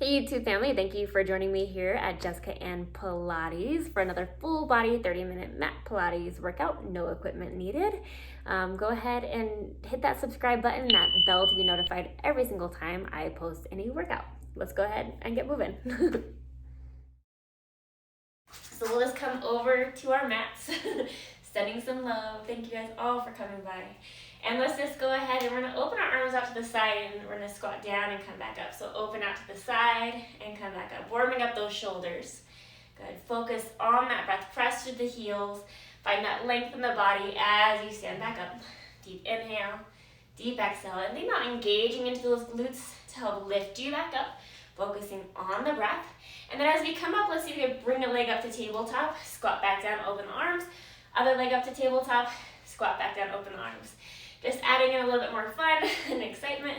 Hey YouTube family, thank you for joining me here at Jessica and Pilates for another full body 30-minute mat Pilates workout, no equipment needed. Go ahead and hit that subscribe button and that bell to be notified every single time I post a new workout. Let's go ahead and get moving. So we'll just come over to our mats, sending some love. Thank you guys all for coming by. And let's just go ahead and we're gonna open our arms out to the side and we're gonna squat down and come back up. So open out to the side and come back up, warming up those shoulders. Good, focus on that breath, press through the heels, find that length in the body as you stand back up. Deep inhale, deep exhale, and think about engaging into those glutes to help lift you back up, focusing on the breath. And then as we come up, let's see if we can bring a leg up to tabletop, squat back down, open the arms, other leg up to tabletop, squat back down, open the arms. Just adding in a little bit more fun and excitement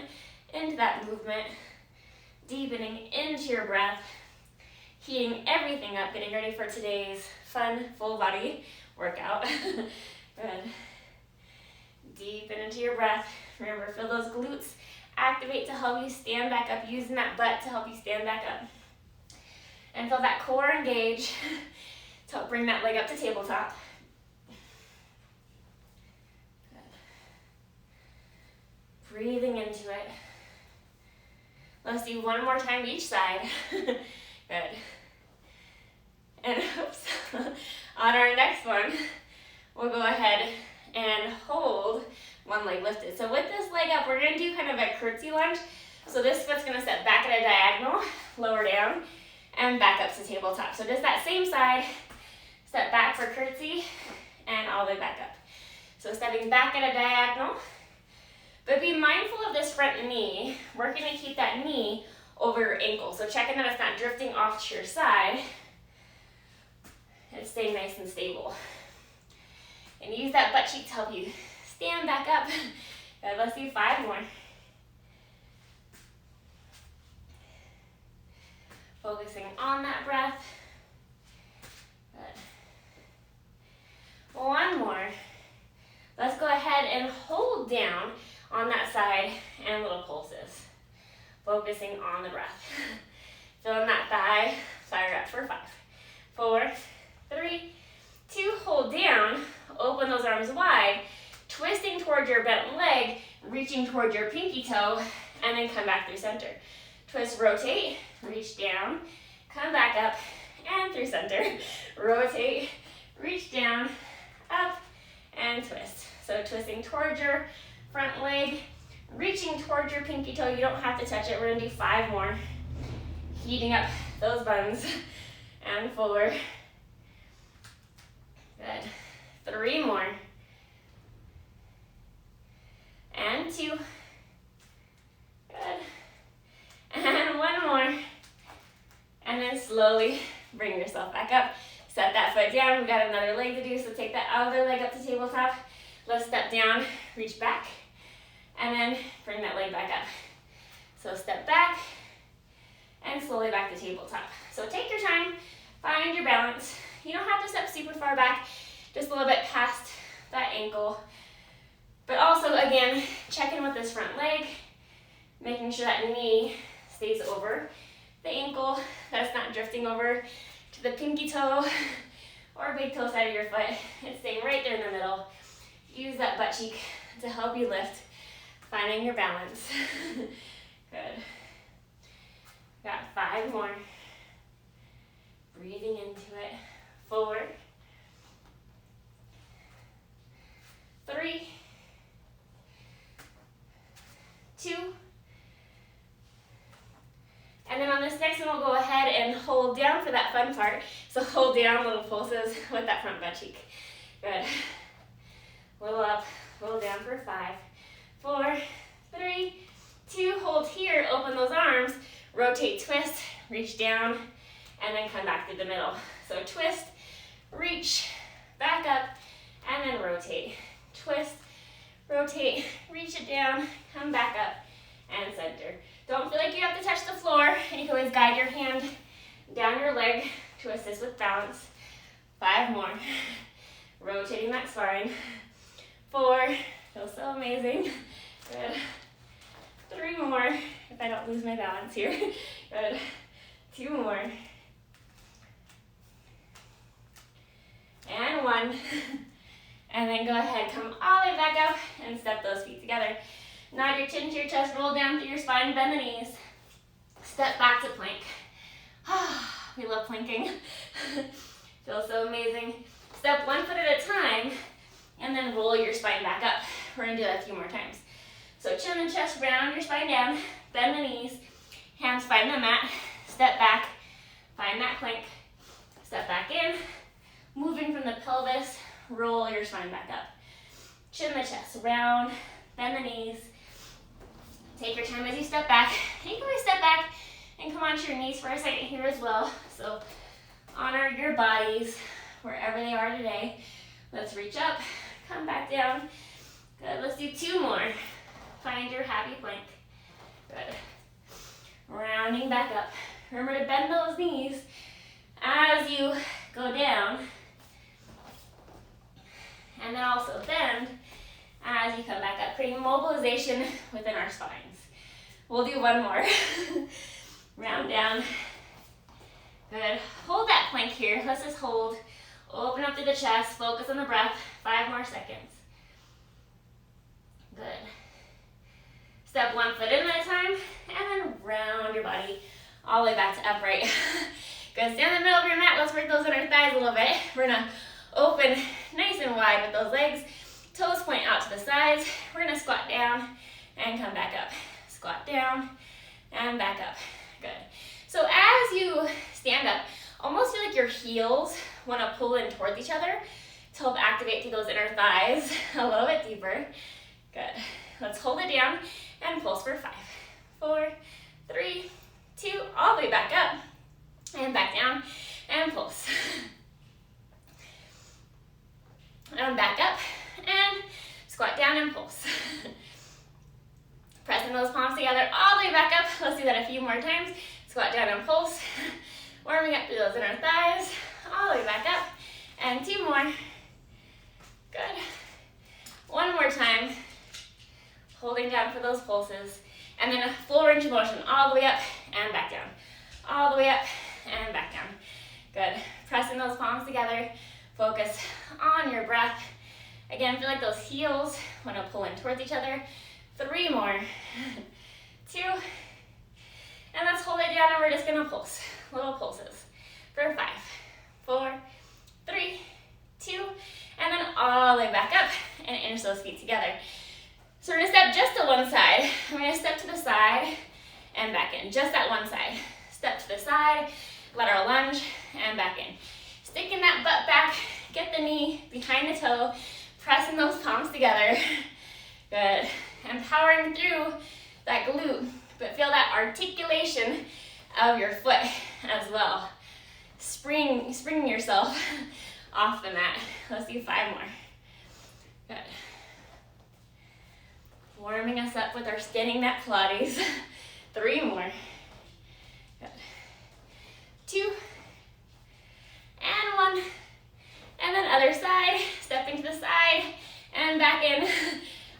into that movement, deepening into your breath, heating everything up, getting ready for today's fun full body workout. Good. Deepen into your breath. Remember, feel those glutes activate to help you stand back up, using that butt to help you stand back up. And feel that core engage to help bring that leg up to tabletop. Breathing into it. Let's do one more time each side. Good. And oops. On our next one, we'll go ahead and hold one leg lifted. So with this leg up, we're gonna do kind of a curtsy lunge. So this foot's gonna step back at a diagonal, lower down, and back up to tabletop. So just that same side, step back for curtsy, and all the way back up. So stepping back at a diagonal, but be mindful of this front knee. We're gonna keep that knee over your ankle. So checking that it's not drifting off to your side and staying nice and stable. And use that butt cheek to help you stand back up. Good, let's do 5 more. Focusing on that breath. Good. 1 more. Let's go ahead and hold down on that side and little pulses. Focusing on the breath. Feeling that thigh fire up for 5, 4, 3, 2, hold down. Open those arms wide, twisting towards your bent leg, reaching towards your pinky toe, and then come back through center. Twist, rotate, reach down, come back up, and through center. Rotate, reach down, up, and twist. So twisting towards your front leg, reaching towards your pinky toe. You don't have to touch it. We're gonna do 5 more. Heating up those buns. And 4. Good. 3 more. And 2. Good. And 1 more. And then slowly bring yourself back up. Set that foot down. We've got another leg to do, so take that other leg up to tabletop. Let's step down, reach back, and then bring that leg back up. So step back, and slowly back to tabletop. So take your time, find your balance. You don't have to step super far back, just a little bit past that ankle. But also, again, check in with this front leg, making sure that knee stays over the ankle, that's not drifting over to the pinky toe or big toe side of your foot. It's staying right there in the middle. Use that butt cheek to help you lift, finding your balance. Good. Got 5 more. Breathing into it. 4, 3, 2. And then on this next one, we'll go ahead and hold down for that fun part. So hold down, little pulses with that front butt cheek. Good. Little up, little down for 5, 4, 3, 2. Hold here, open those arms, rotate, twist, reach down, and then come back through the middle. So twist, reach, back up, and then rotate. Twist, rotate, reach it down, come back up, and center. Don't feel like you have to touch the floor, and you can always guide your hand down your leg to assist with balance. 5 more. Rotating that spine. 4, feels so amazing. Good. 3 more, if I don't don't lose my balance here. Good. 2 more. And 1. And then go ahead, come all the way back up and step those feet together. Nod your chin to your chest, roll down through your spine, bend the knees. Step back to plank. We love planking. Feels so amazing. Step 1 foot at a time, and then roll your spine back up. We're gonna do that a few more times. So chin and chest, round your spine down, bend the knees, hands find the mat, step back, find that plank, step back in, moving from the pelvis, roll your spine back up. Chin the chest, round, bend the knees. Take your time as you step back. You can always step back and come onto your knees for a second here as well. So honor your bodies wherever they are today. Let's reach up, come back down. Good, let's do 2 more. Find your happy plank. Good. Rounding back up. Remember to bend those knees as you go down. And then also bend as you come back up, creating mobilization within our spines. We'll do 1 more. Round down. Good. Hold that plank here. Let's just hold. Open up through the chest. Focus on the breath. 5 more seconds. Good. Step 1 foot in at a time, and then round your body all the way back to upright. Good. Stand in the middle of your mat. Let's work those inner thighs a little bit. We're gonna open nice and wide with those legs. Toes point out to the sides. We're gonna squat down and come back up. Squat down and back up. Good. So as you stand up, almost feel like your heels want to pull in towards each other to help activate through those inner thighs a little bit deeper. Good. Let's hold it down and pulse for 5, 4, 3, 2, all the way back up and back down and pulse. And back up and squat down and pulse. Pressing those palms together all the way back up. Let's do that a few more times. Squat down and pulse. Warming up through those inner thighs. All the way back up. And 2 more. Good. 1 more time. Holding down for those pulses. And then a full range of motion all the way up and back down. All the way up and back down. Good. Pressing those palms together. Focus on your breath. Again, feel like those heels want to pull in towards each other. 3 more. 2. And let's hold it down and we're just going to pulse. Little pulses. For 5, 4, 3, 2, and then all the way back up and inch those feet together. So we're going to step just to one side. We're going to step to the side and back in. Just that one side. Step to the side, lateral lunge, and back in. Sticking that butt back, get the knee behind the toe, pressing those palms together. Good. And powering through that glute, but feel that articulation of your foot as well. Springing yourself off the mat. Let's do 5 more. Good. Warming us up with our standing mat Pilates. 3 more. Good. 2. And 1. And then other side. Stepping to the side and back in.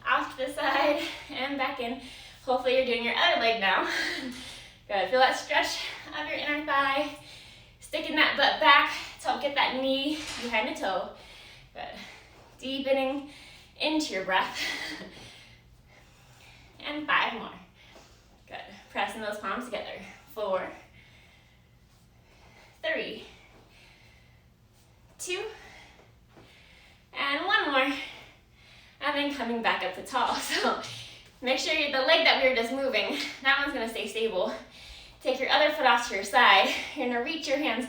Off to the side and back in. Hopefully you're doing your other leg now. Good. Feel that stretch of your inner thigh. Sticking that butt back to help get that knee behind the toe. Good. Deepening into your breath. And 5 more. Good. Pressing those palms together. 4, 3, 2, and 1 more. And then coming back up to tall. So make sure the leg that we were just moving, that one's gonna stay stable. Take your other foot off to your side. You're gonna reach your hands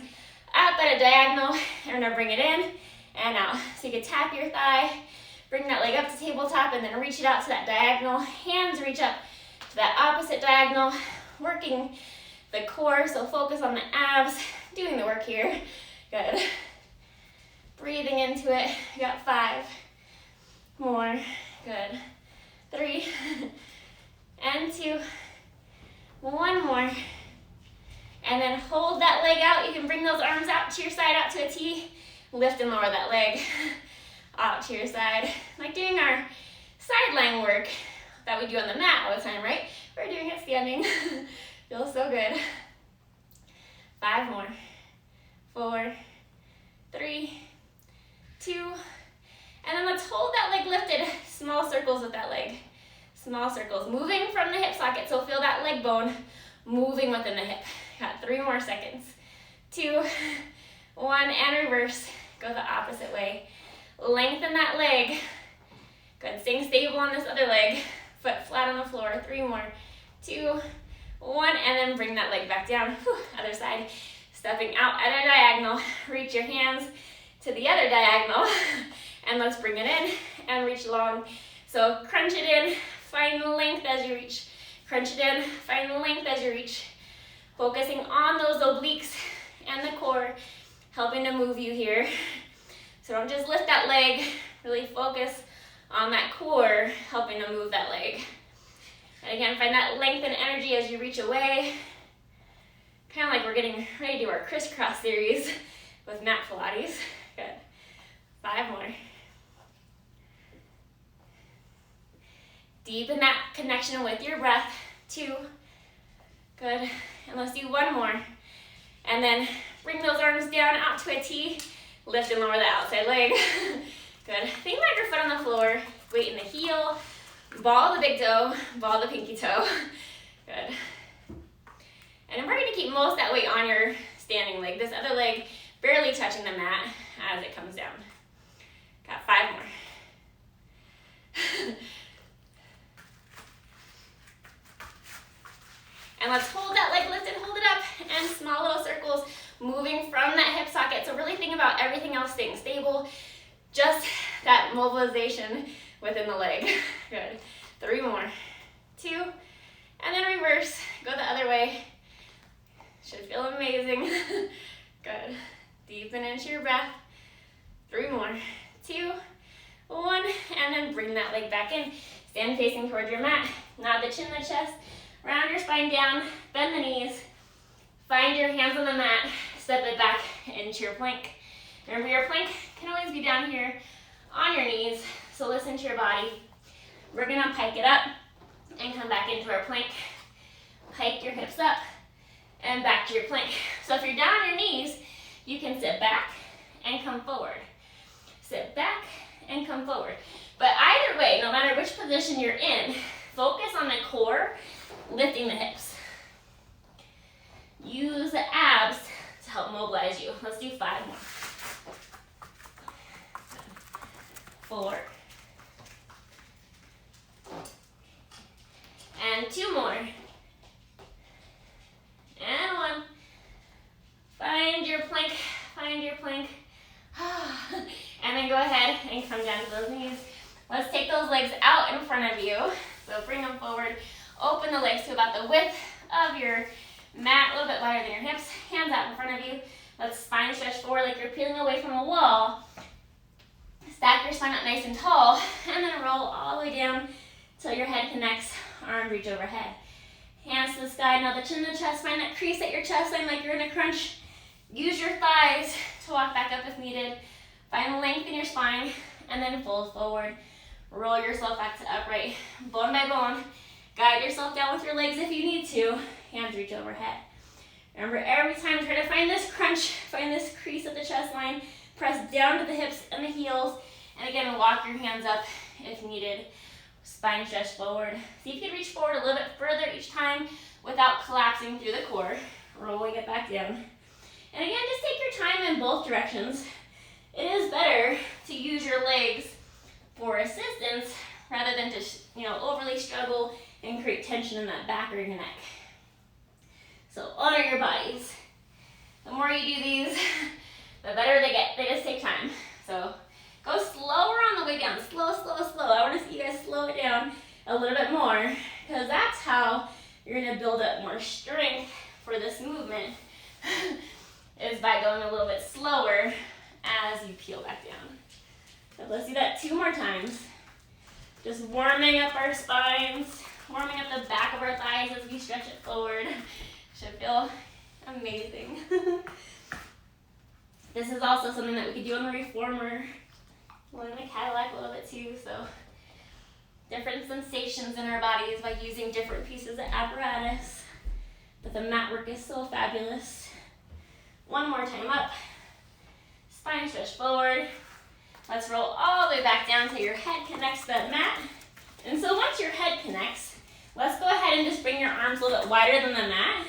up at a diagonal. You're gonna bring it in and out. So you can tap your thigh, bring that leg up to tabletop, and then reach it out to that diagonal. Hands reach up to that opposite diagonal, working the core, so focus on the abs, doing the work here. Good. Breathing into it. You got 5 more. Good. 3 and 2. 1 more. And then hold that leg out. You can bring those arms out to your side, out to a T. Lift and lower that leg out to your side. Like doing our sideline work that we do on the mat all the time, right? We're doing it standing. Feels so good. 5 more. 4, 3, 2, and then let's hold that leg lifted. Small circles with that leg. Small circles, moving from the hip socket, so feel that leg bone moving within the hip. Got 3 more seconds. 2, 1, and reverse. Go the opposite way. Lengthen that leg. Good, staying stable on this other leg. Foot flat on the floor. 3 more. 2, 1, and then bring that leg back down. Whew, other side. Stepping out at a diagonal. Reach your hands to the other diagonal. And let's bring it in and reach long. So crunch it in. Find the length as you reach. Crunch it in. Find the length as you reach. Focusing on those obliques and the core, helping to move you here. So don't just lift that leg. Really focus on that core, helping to move that leg. And again, find that length and energy as you reach away. Kind of like we're getting ready to do our crisscross series with mat Pilates. Good. 5 more. Deepen that connection with your breath. 2. Good. And let's do 1 more. And then bring those arms down out to a T. Lift and lower the outside leg. Good. Think about your foot on the floor. Weight in the heel. Ball the big toe. Ball the pinky toe. Good. And we're going to keep most of that weight on your standing leg. This other leg barely touching the mat as it comes down. Got 5 more. And let's hold that leg lifted, hold it up, and small little circles moving from that hip socket. So really think about everything else staying stable, just that mobilization within the leg. Good. 3 more. 2, and then reverse. Go the other way. Should feel amazing. Good. Deepen into your breath. 3 more. 2, 1, and then bring that leg back in. Stand facing towards your mat. Nod the chin, the chest. Round your spine down, bend the knees, find your hands on the mat, step it back into your plank. Remember, your plank can always be down here on your knees, so listen to your body. We're gonna pike it up and come back into our plank. Pike your hips up and back to your plank. So if you're down on your knees, you can sit back and come forward. Sit back and come forward. But either way, no matter which position you're in, focus on the core, lifting the hips. Use the abs to help mobilize you. Let's do 5 more. 4. And 2 more. And 1. Find your plank, find your plank. And then go ahead and come down to those knees. Let's take those legs out in front of you. So bring them forward. Open the legs to about the width of your mat, a little bit wider than your hips. Hands out in front of you. Let's spine stretch forward like you're peeling away from a wall. Stack your spine up nice and tall, and then roll all the way down till your head connects. Arms reach overhead. Hands to the sky. Now the chin to the chest. Find that crease at your chest line like you're in a crunch. Use your thighs to walk back up if needed. Find length in your spine, and then fold forward. Roll yourself back to upright, bone by bone. Guide yourself down with your legs if you need to. Hands reach overhead. Remember, every time try to find this crunch, find this crease at the chest line. Press down to the hips and the heels. And again, walk your hands up if needed. Spine stretch forward. See if you can reach forward a little bit further each time without collapsing through the core. Rolling it back down. And again, just take your time in both directions. It is better to use your legs for assistance rather than to overly struggle and create tension in that back or your neck. So honor your bodies. The more you do these, the better they get. They just take time. So go slower on the way down. Slow, slow, slow. I want to see you guys slow it down a little bit more, because that's how you're going to build up more strength for this movement, is by going a little bit slower as you peel back down. So let's do that 2 more times. Just warming up our spines, warming up the back of our thighs as we stretch it forward. Should feel amazing. This is also something that we could do on the reformer, or in the Cadillac a little bit too. So different sensations in our bodies by using different pieces of apparatus. But the mat work is so fabulous. One more time up. Spine stretch forward. Let's roll all the way back down till your head connects to that mat. And so once your head connects, let's go ahead and just bring your arms a little bit wider than the mat.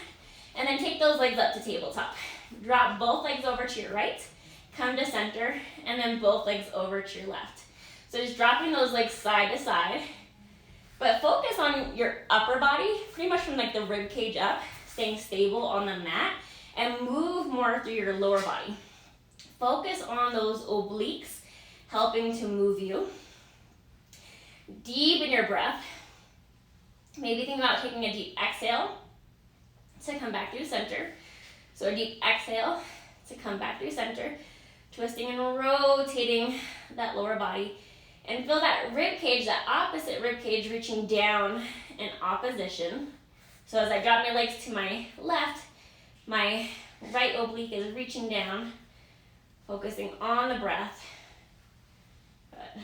And then take those legs up to tabletop. Drop both legs over to your right. Come to center. And then both legs over to your left. So just dropping those legs side to side. But focus on your upper body, pretty much from like the rib cage up, staying stable on the mat. And move more through your lower body. Focus on those obliques, helping to move you. Deepen your breath. Maybe think about taking a deep exhale to come back through center. So a deep exhale to come back through center. Twisting and rotating that lower body. And feel that rib cage, that opposite rib cage reaching down in opposition. So as I drop my legs to my left, my right oblique is reaching down, focusing on the breath. Good.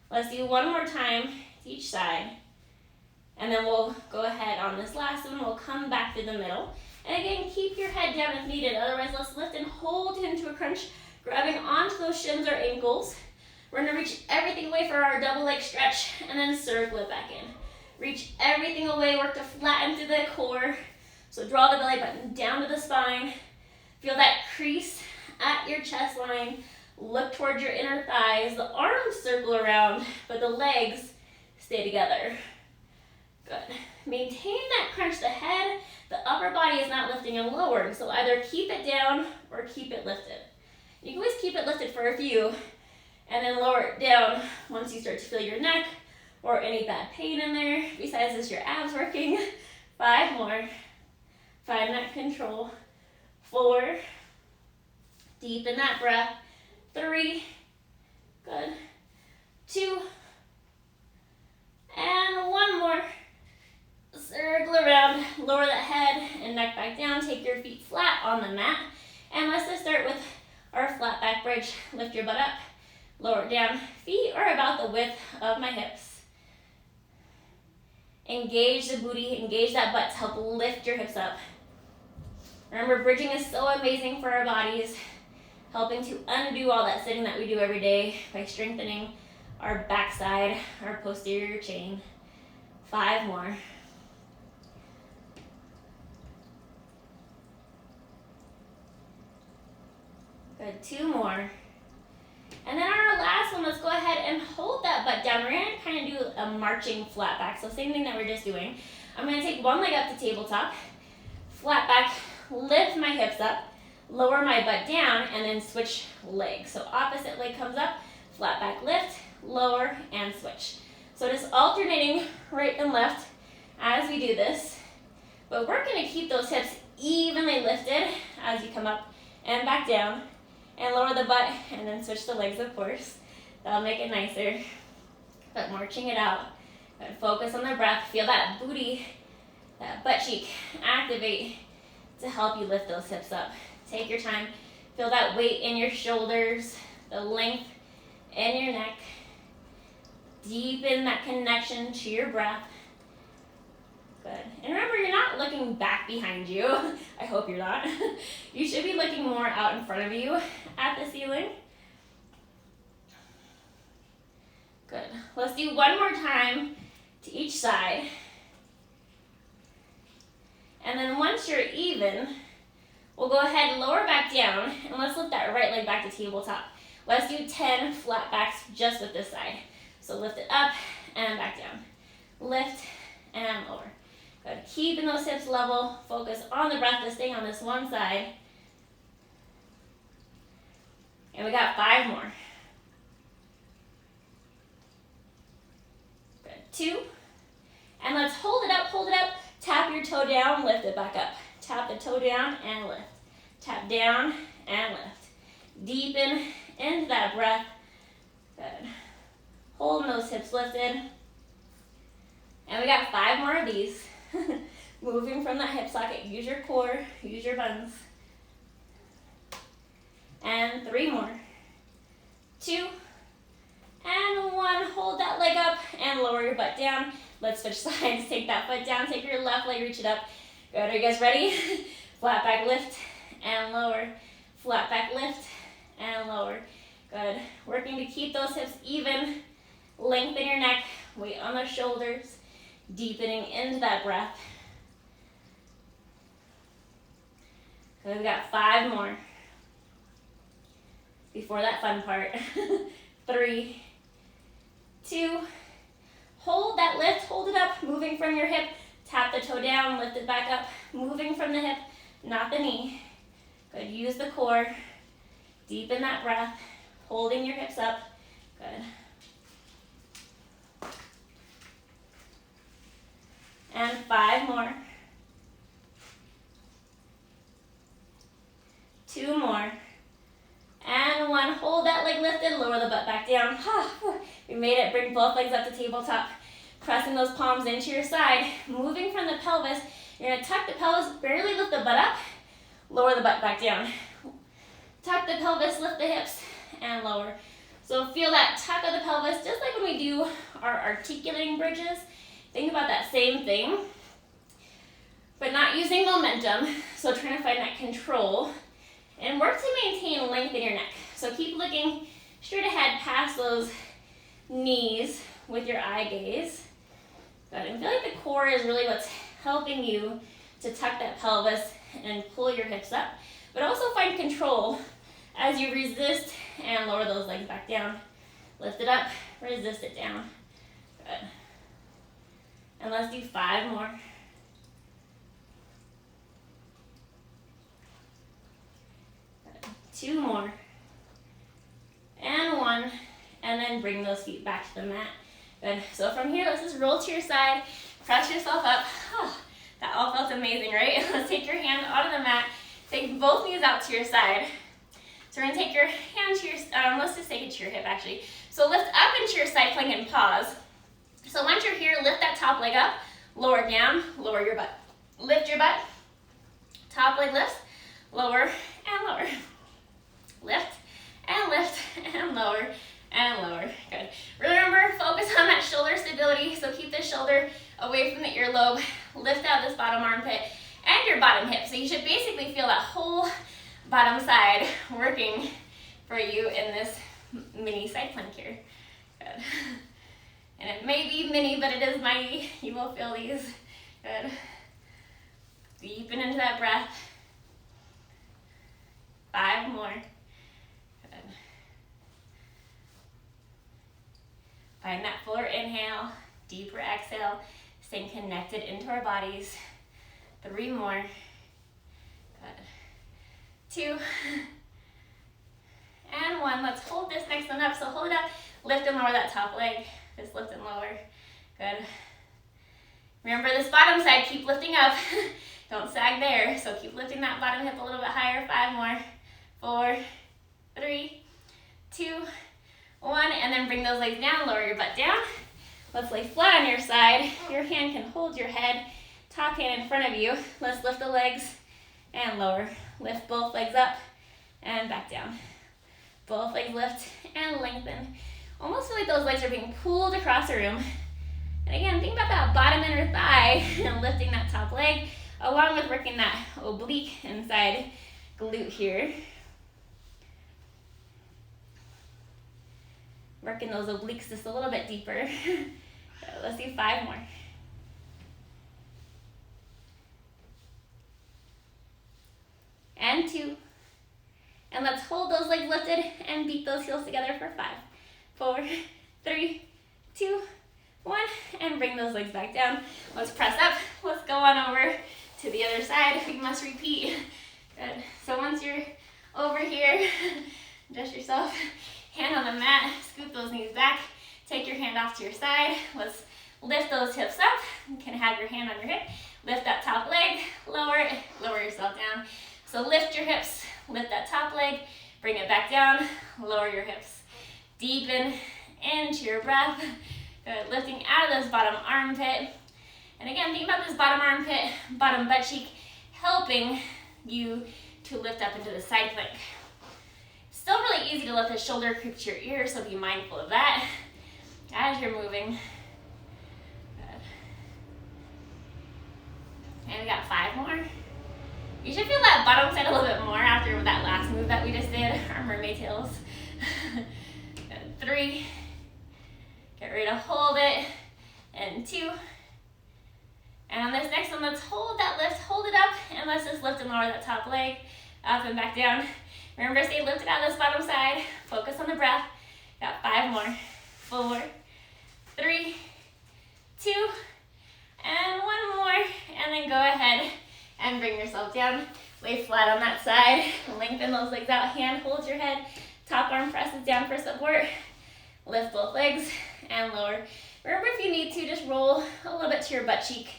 Let's do one more time to each side. And then we'll go ahead on this last one. We'll come back through the middle. And again, keep your head down if needed. Otherwise, let's lift and hold into a crunch, grabbing onto those shins or ankles. We're gonna reach everything away for our double leg stretch and then circle it back in. Reach everything away, work to flatten through the core. So draw the belly button down to the spine. Feel that crease at your chest line. Look towards your inner thighs. The arms circle around, but the legs stay together. Good. Maintain that crunch. The head, the upper body is not lifting and lowering. So either keep it down or keep it lifted. You can always keep it lifted for a few and then lower it down once you start to feel your neck or any bad pain in there. Besides this, your abs working. 5 more. Find that control. 4. Deepen that breath. 3. Good. 2. And 1 more. Circle around. Lower that head and neck back down. Take your feet flat on the mat. And let's just start with our flat back bridge. Lift your butt up. Lower it down. Feet are about the width of my hips. Engage the booty. Engage that butt to help lift your hips up. Remember, bridging is so amazing for our bodies, helping to undo all that sitting that we do every day by strengthening our backside, our posterior chain. 5 more. Good, 2 more. And then our last one, let's go ahead and hold that butt down. We're gonna kind of do a marching flat back. So same thing that we're just doing. I'm gonna take one leg up to tabletop, flat back, lift my hips up, lower my butt down, and then switch legs. So opposite leg comes up, flat back lift, lower, and switch. So just alternating right and left as we do this. But we're gonna keep those hips evenly lifted as you come up and back down. And lower the butt, and then switch the legs, of course. That'll make it nicer. But marching it out. And focus on the breath. Feel that booty, that butt cheek activate to help you lift those hips up. Take your time. Feel that weight in your shoulders, the length in your neck. Deepen that connection to your breath. Good. And remember, you're not looking back behind you. I hope you're not. You should be looking more out in front of you at the ceiling. Good. Let's do one more time to each side. And then once you're even, we'll go ahead and lower back down, and let's lift that right leg back to tabletop. Let's do 10 flat backs just with this side. So lift it up and back down. Lift and lower. Good. Keeping those hips level. Focus on the breath, just staying on this one side. And we got 5 more. Good. 2. And let's hold it up, hold it up. Tap your toe down, lift it back up. Tap the toe down and lift. Tap down and lift. Deepen into that breath. Good. Holding those hips lifted. And we got 5 more of these. Moving from that hip socket. Use your core, use your buns. And 3 more. 2. And 1. Hold that leg up and lower your butt down. Let's switch sides. Take that foot down, take your left leg, reach it up. Good, are you guys ready? Flat back lift and lower. Flat back lift and lower. Good. Working to keep those hips even. Lengthen your neck. Weight on the shoulders. Deepening into that breath. Good, we've got 5 more. Before that fun part. 3, 2, hold that lift, hold it up, moving from your hip. Tap the toe down, lift it back up, moving from the hip, not the knee. Good, use the core. Deepen that breath, holding your hips up. Good. And 5 more. 2 more. And 1. Hold that leg lifted, lower the butt back down. We made it. Bring both legs up to tabletop. Pressing those palms into your side. Moving from the pelvis. You're going to tuck the pelvis, barely lift the butt up. Lower the butt back down. Tuck the pelvis, lift the hips, and lower. So feel that tuck of the pelvis, just like when we do our articulating bridges. Think about that same thing, but not using momentum. So trying to find that control. And work to maintain length in your neck. So keep looking straight ahead past those knees with your eye gaze. Good. And feel like the core is really what's helping you to tuck that pelvis and pull your hips up. But also find control as you resist and lower those legs back down. Lift it up, resist it down. Good. And let's do 5 more. 2 more. And 1. And then bring those feet back to the mat. Good. So from here, let's just roll to your side. Press yourself up. Oh, that all felt amazing, right? Let's take your hand out of the mat. Take both knees out to your side. So we're going to take your hand to your, let's just take it to your hip actually. So lift up into your side plank and pause. So once you're here, lift that top leg up, lower down, lower your butt. Lift your butt. Top leg lifts, lower and lower. Lift and lower and lower. Good. Really remember, focus on that shoulder stability. So keep the shoulder away from the earlobe. Lift out this bottom armpit and your bottom hip. So you should basically feel that whole bottom side working for you in this mini side plank here. Good. And it may be mini, but it is mighty. You will feel these. Good. Deepen into that breath. 5 more. Good. Find that fuller inhale, deeper exhale, staying connected into our bodies. 3 more. Good. 2. And 1. Let's hold this next one up. So hold it up, lift and lower that top leg. Just lift and lower. Good. Remember this bottom side, keep lifting up. Don't sag there. So keep lifting that bottom hip a little bit higher. 5 more. 4, 3, 2, 1. And then bring those legs down, lower your butt down. Let's lay flat on your side. Your hand can hold your head. Top hand in front of you. Let's lift the legs and lower. Lift both legs up and back down. Both legs lift and lengthen. Almost feel like those legs are being pulled across the room. And again, think about that bottom inner thigh and lifting that top leg, along with working that oblique inside glute here. Working those obliques just a little bit deeper. So let's do 5 more. And 2. And let's hold those legs lifted and beat those heels together for 5, 4, 3, 2, 1. And bring those legs back down. Let's press up. Let's go on over to the other side. We must repeat. Good. So once you're over here, adjust yourself. Hand on the mat. Scoop those knees back. Take your hand off to your side. Let's lift those hips up. You can have your hand on your hip. Lift that top leg. Lower it. Lower yourself down. So lift your hips. Lift that top leg. Bring it back down. Lower your hips. Deepen into your breath. Good. Lifting out of this bottom armpit. And again, think about this bottom armpit, bottom butt cheek, helping you to lift up into the side plank. Still really easy to let the shoulder creep to your ear, so be mindful of that as you're moving. Good. And got 5 more. You should feel that bottom side a little bit more after that last move that we just did, our mermaid tails. 3, get ready to hold it, and 2. And on this next one, let's hold that lift, hold it up, and let's just lift and lower that top leg, up and back down. Remember, stay lifted out of this bottom side, focus on the breath. Got 5 more. 4, 3, 2, and 1 more. And then go ahead and bring yourself down. Lay flat on that side. Lengthen those legs out. Hand holds your head. Top arm presses down for support. Lift both legs and lower. Remember, if you need to, just roll a little bit to your butt cheek.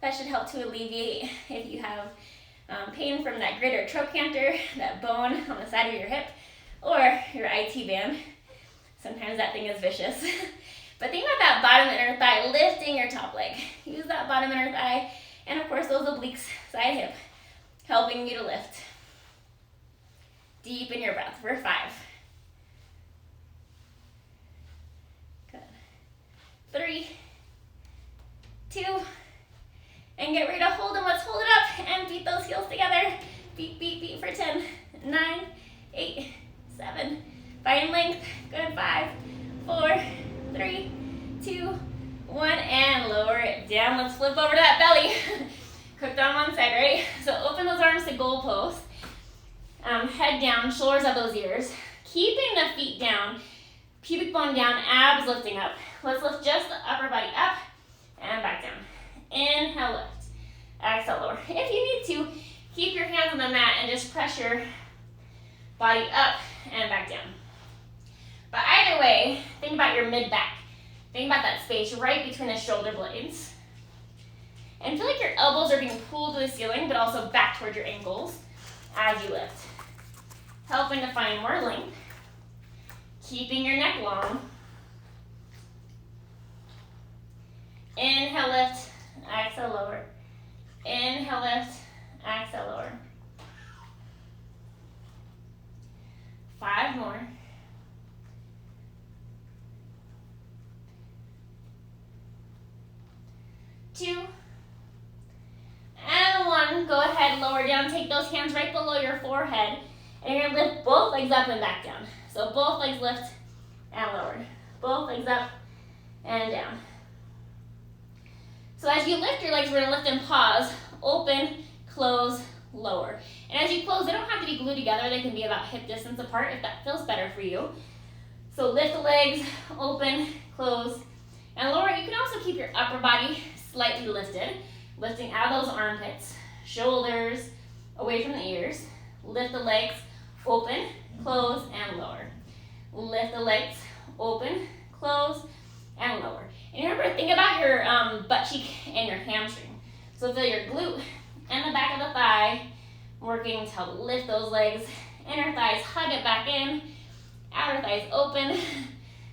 That should help to alleviate if you have pain from that grid or trochanter, that bone on the side of your hip, or your IT band. Sometimes that thing is vicious. But think about that bottom inner thigh lifting your top leg. Use that bottom inner thigh, and of course those obliques, side hip, helping you to lift. Deepen your breath for 5. Good. 3, 2, and get ready to hold them. Let's hold it up and beat those heels together. Beat, beat, beat for 10, 9, 8, 7. Find length. Good. 5, 4, 3, 2, 1, and lower it down. Let's flip over to that belly. Cooked on one side, right? So open those arms to goal post. Head down, shoulders at those ears. Keeping the feet down, pubic bone down, abs lifting up. Let's lift just the upper body up and back down. Inhale, lift. Exhale, lower. If you need to, keep your hands on the mat and just press your body up and back down. But either way, think about your mid-back. Think about that space right between the shoulder blades. And feel like your elbows are being pulled to the ceiling, but also back towards your ankles as you lift. Helping to find more length. Keeping your neck long. Inhale, lift. Exhale, lower. Inhale, lift. Exhale, lower. 5 more. 2, and 1. Go ahead, lower down. Take those hands right below your forehead. And you're going to lift both legs up and back down. So both legs lift and lower. Both legs up and down. So as you lift your legs, we're going to lift and pause. Open, close, lower. And as you close, they don't have to be glued together. They can be about hip distance apart if that feels better for you. So lift the legs, open, close, and lower. You can also keep your upper body slightly lifted, lifting out of those armpits, shoulders away from the ears. Lift the legs, open, close, and lower. Lift the legs, open, close, and lower. And remember, think about your butt cheek and your hamstring. So feel your glute and the back of the thigh working to help lift those legs. Inner thighs, hug it back in. Outer thighs open.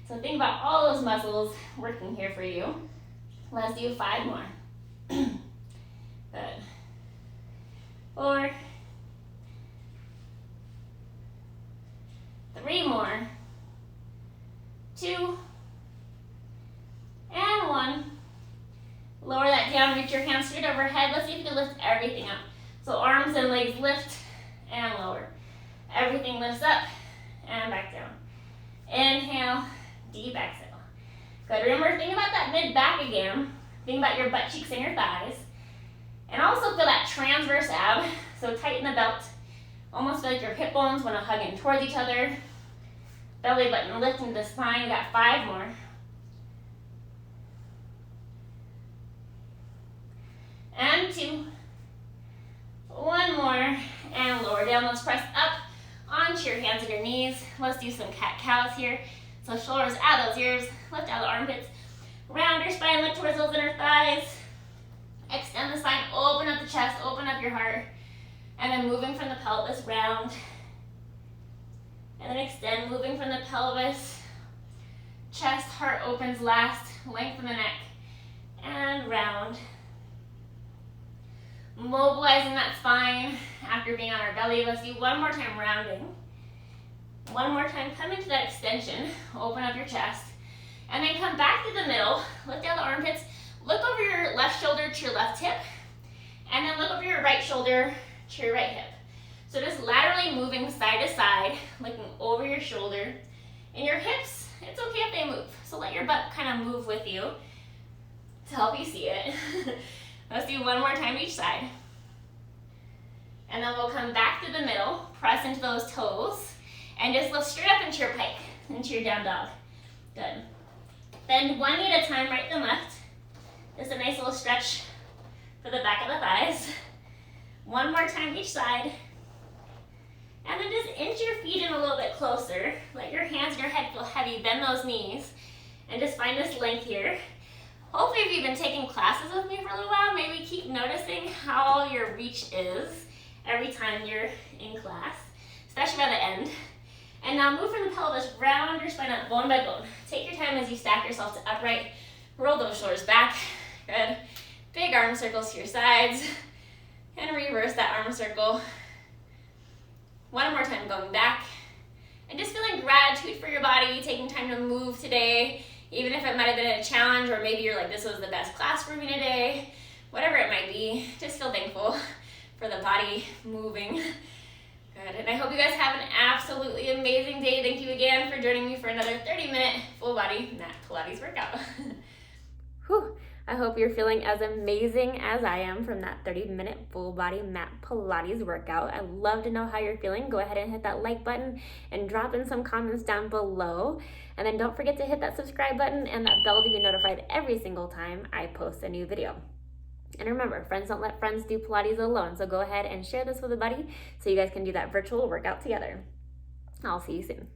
So think about all those muscles working here for you. Let's do 5 more. Good. 4. 3 more. 2. And 1. Lower that down, reach your hands straight overhead. Let's see if you can lift everything up. So arms and legs lift and lower. Everything lifts up and back down. Inhale, deep exhale. Good. Remember, think about that mid-back again. Think about your butt cheeks and your thighs. And also feel that transverse ab. So tighten the belt. Almost feel like your hip bones want to hug in towards each other. Belly button lifting the spine. We got 5 more. And 2. 1 more. And lower down. Let's press up onto your hands and your knees. Let's do some cat-cows here. So shoulders out those ears. Lift out the armpits. Round your spine. Look towards those inner thighs. Extend the spine. Open up the chest. Open up your heart. And then moving from the pelvis, round. And then extend, moving from the pelvis. Chest, heart opens last. Lengthen the neck. And round. Mobilizing that spine after being on our belly. Let's do 1 more time, rounding. 1 more time, come into that extension. Open up your chest. And then come back to the middle. Lift out the armpits. Look over your left shoulder to your left hip. And then your right shoulder to your right hip. So just laterally moving side to side, looking over your shoulder. And your hips, it's okay if they move. So let your butt kind of move with you to help you see it. Let's do one more time each side. And then we'll come back to the middle, press into those toes, and just lift straight up into your pike, into your down dog. Good. Then one knee at a time, right and left. Just a nice little stretch for the back of the thighs. One more time each side. And then just inch your feet in a little bit closer. Let your hands and your head feel heavy. Bend those knees. And just find this length here. Hopefully if you've been taking classes with me for a little while, maybe keep noticing how your reach is every time you're in class, especially by the end. And now move from the pelvis, round your spine up, bone by bone. Take your time as you stack yourself to upright. Roll those shoulders back. Good. Big arm circles to your sides. And reverse that arm circle. One more time, going back. And just feeling gratitude for your body, taking time to move today, even if it might have been a challenge, or maybe you're like, this was the best class for me today, whatever it might be, just feel thankful for the body moving. Good, and I hope you guys have an absolutely amazing day. Thank you again for joining me for another 30-minute full body mat Pilates workout. Whew. I hope you're feeling as amazing as I am from that 30-minute full body mat Pilates workout. I'd love to know how you're feeling. Go ahead and hit that like button and drop in some comments down below. And then don't forget to hit that subscribe button and that bell to be notified every single time I post a new video. And remember, friends don't let friends do Pilates alone. So go ahead and share this with a buddy so you guys can do that virtual workout together. I'll see you soon.